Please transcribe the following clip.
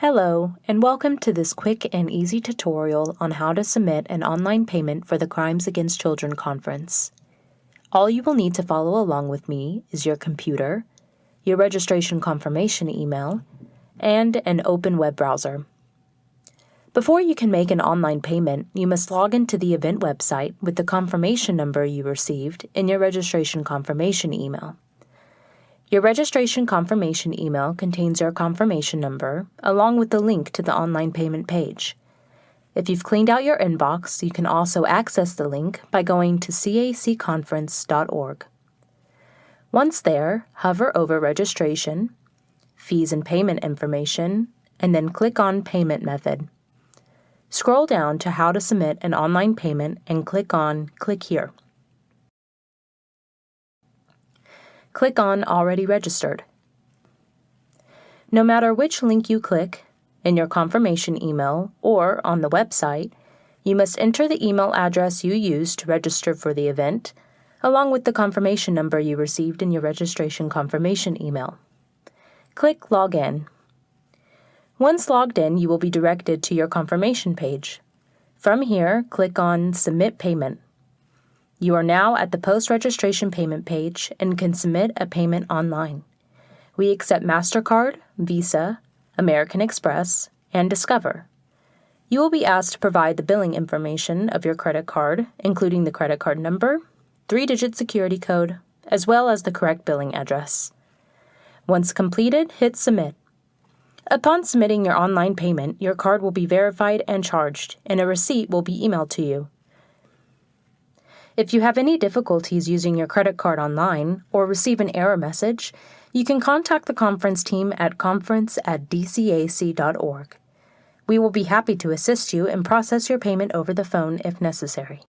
Hello, and welcome to this quick and easy tutorial on how to submit an online payment for the Crimes Against Children conference. All you will need to follow along with me is your computer, your registration confirmation email, and an open web browser. Before you can make an online payment, you must log into the event website with the confirmation number you received in your registration confirmation email. Your registration confirmation email contains your confirmation number, along with the link to the online payment page. If you've cleaned out your inbox, you can also access the link by going to caccconference.org. Once there, hover over Registration, Fees and Payment Information, and then click on Payment Method. Scroll down to How to Submit an Online Payment and click on Click Here. Click on Already Registered. No matter which link you click, in your confirmation email or on the website, you must enter the email address you used to register for the event, along with the confirmation number you received in your registration confirmation email. Click Log In. Once logged in, you will be directed to your confirmation page. From here, click on Submit Payment. You are now at the post-registration payment page and can submit a payment online. We accept MasterCard, Visa, American Express, and Discover. You will be asked to provide the billing information of your credit card, including the credit card number, 3-digit security code, as well as the correct billing address. Once completed, hit Submit. Upon submitting your online payment, your card will be verified and charged, and a receipt will be emailed to you. If you have any difficulties using your credit card online or receive an error message, you can contact the conference team at conference@dcac.org. We will be happy to assist you and process your payment over the phone if necessary.